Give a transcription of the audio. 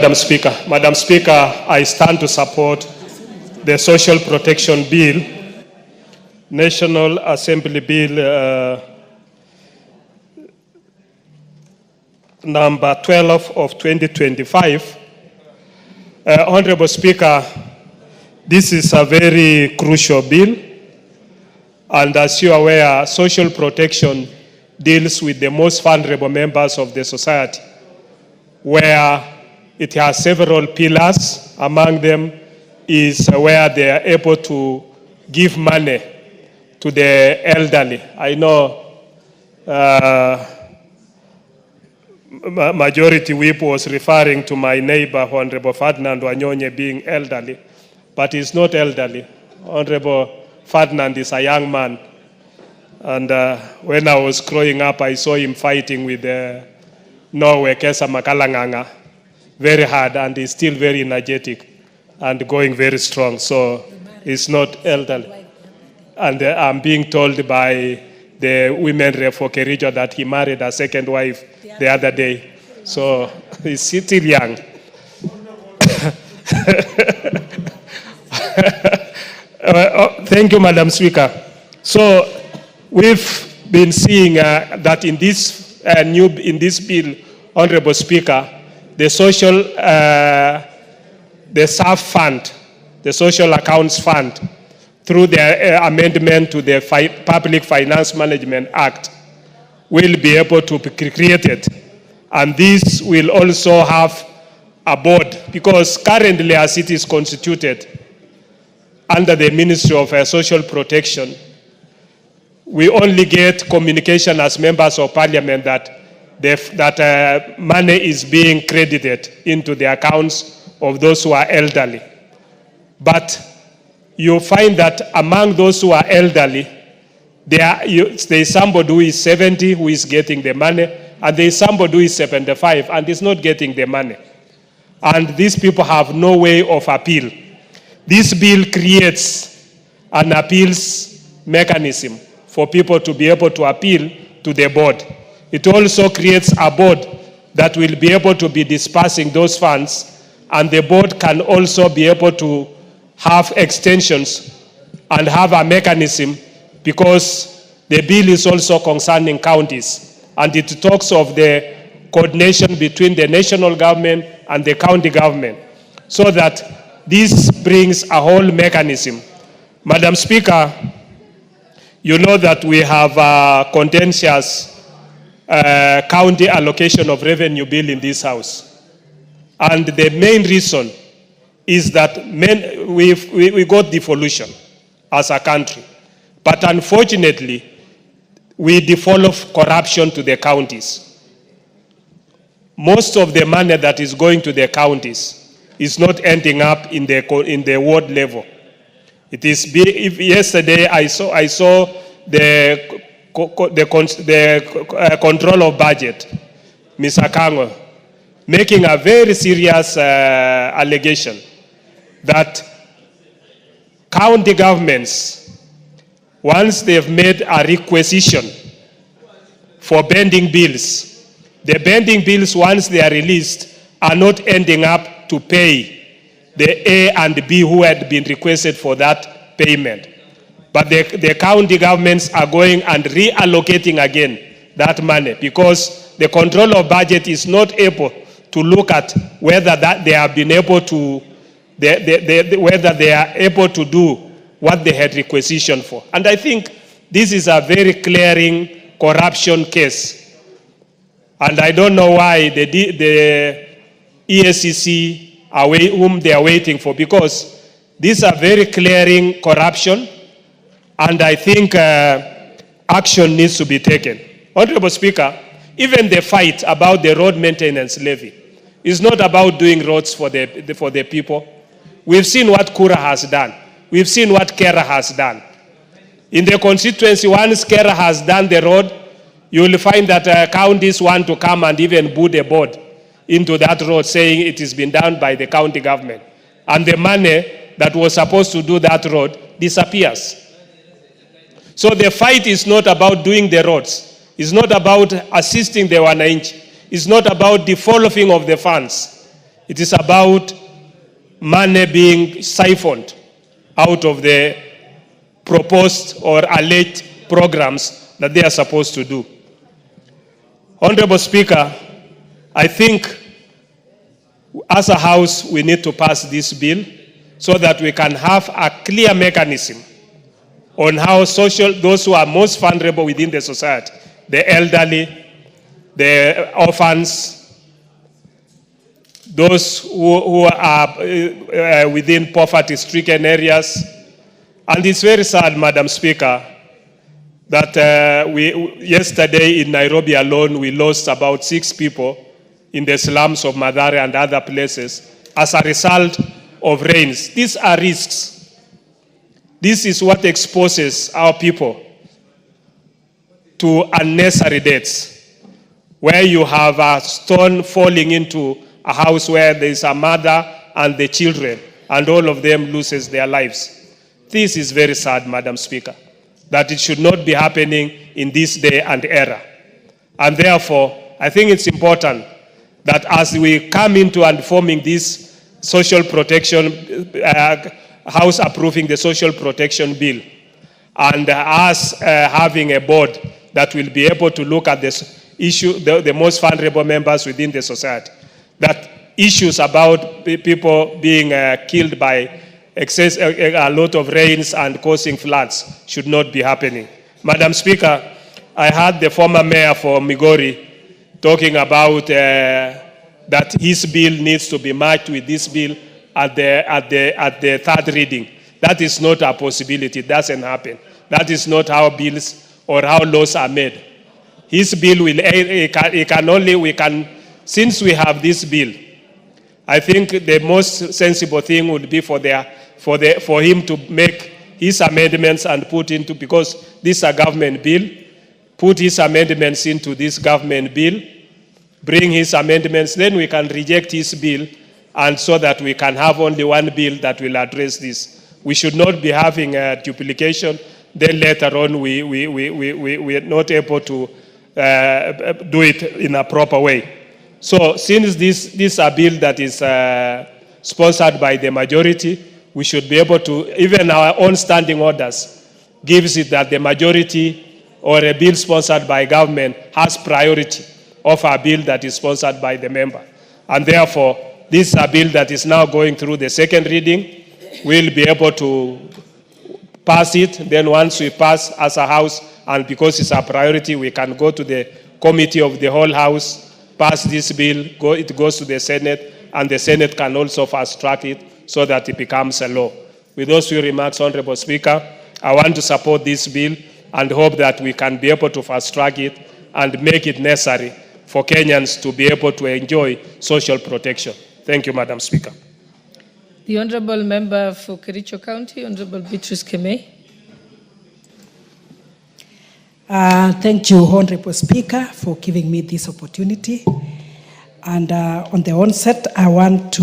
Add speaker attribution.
Speaker 1: Madam Speaker, I stand to support the Social Protection Bill, National Assembly Bill number 12 of 2025. Honorable Speaker, this is a very crucial bill, and as you are aware, social protection deals with the most vulnerable members of the society, where it has several pillars. Among them is where they are able to give money to the elderly. I know Majority Whip was referring to my neighbor, Honorable Ferdinand Wanyonye, being elderly, but he's not elderly. Honorable Ferdinand is a young man. And when I was growing up, I saw him fighting with Norway, Kesa Makalanganga, very hard, and he's still very energetic and going very strong. So he's not elderly. And I'm being told by the women rep for Kericho that he married a second wife the other day. So he's still young. Thank you, Madam Speaker. So we've been seeing that in this bill, Honorable Speaker, the social, the SAF fund, the Social Accounts Fund, through the amendment to the Public Finance Management Act, will be able to be created. And this will also have a board, because currently as it is constituted under the Ministry of Social Protection, we only get communication as members of Parliament that money is being credited into the accounts of those who are elderly. But you find that among those who are elderly, there is somebody who is 70 who is getting the money, and there is somebody who is 75 and is not getting the money. And these people have no way of appeal. This bill creates an appeals mechanism for people to be able to appeal to the board. It also creates a board that will be able to be dispersing those funds, and the board can also be able to have extensions and have a mechanism, because the bill is also concerning counties, and it talks of the coordination between the national government and the county government, so that this brings a whole mechanism. Madam Speaker, you know that we have a contentious county allocation of revenue bill in this house. And the main reason is that we got devolution as a country. But unfortunately, we devolve corruption to the counties. Most of the money that is going to the counties is not ending up in the ward level. It is yesterday I saw the control of budget, Mr. Kango, making a very serious allegation that county governments, once they've made a requisition for bending bills, the bending bills, once they are released, are not ending up to pay the A and B who had been requested for that payment. But the county governments are going and reallocating again that money, because the control of budget is not able to look at whether they have been able to, whether they are able to do what they had requisitioned for. And I think this is a very clearing corruption case. And I don't know why the ESCC, whom they are waiting for, because these are very clearing corruption. And I think action needs to be taken. Honorable Speaker, even the fight about the road maintenance levy is not about doing roads for the people. We've seen what Kura has done. We've seen what Kera has done. In the constituency, once Kera has done the road, you will find that counties want to come and even put a board into that road, saying it has been done by the county government. And the money that was supposed to do that road disappears. So the fight is not about doing the roads. It's not about assisting the wananchi. It's not about devolving of the funds. It is about money being siphoned out of the proposed or alleged programs that they are supposed to do. Honorable Speaker, I think as a House we need to pass this bill so that we can have a clear mechanism on how those who are most vulnerable within the society, the elderly, the orphans, those who are within poverty-stricken areas. And it's very sad, Madam Speaker, that yesterday in Nairobi alone, we lost about 6 people in the slums of Mathare and other places as a result of rains. These are risks. This is what exposes our people to unnecessary deaths, where you have a stone falling into a house where there is a mother and the children, and all of them loses their lives. This is very sad, Madam Speaker, that it should not be happening in this day and era. And therefore, I think it's important that as we come into and forming this social protection, House approving the social protection bill, and us having a board that will be able to look at this issue, the most vulnerable members within the society, that issues about people being killed by a lot of rains and causing floods should not be happening. Madam Speaker, I heard the former mayor for Migori talking about that his bill needs to be matched with this bill at the third reading. That is not a possibility. It doesn't happen. That is not how bills or how laws are made. His bill will, since we have this bill, I think the most sensible thing would be for him to make his amendments and put into, because this is a government bill, put his amendments into this government bill, bring his amendments, then we can reject his bill, and so that we can have only one bill that will address this. We should not be having a duplication, then later on we are not able to do it in a proper way. So since this is a bill that is sponsored by the majority, we should be able to, even our own standing orders gives it that the majority or a bill sponsored by government has priority of a bill that is sponsored by the member. And therefore, this is a bill that is now going through the second reading. We'll be able to pass it. Then once we pass as a House, and because it's a priority, we can go to the committee of the whole House, pass this bill, it goes to the Senate, and the Senate can also fast track it so that it becomes a law. With those few remarks, Honorable Speaker, I want to support this bill and hope that we can be able to fast track it and make it necessary for Kenyans to be able to enjoy social protection. Thank you, Madam Speaker.
Speaker 2: The Honourable Member for Kericho County, Honourable Beatrice Kemei.
Speaker 3: Thank you, Honourable Speaker, for giving me this opportunity. And on the onset, I want to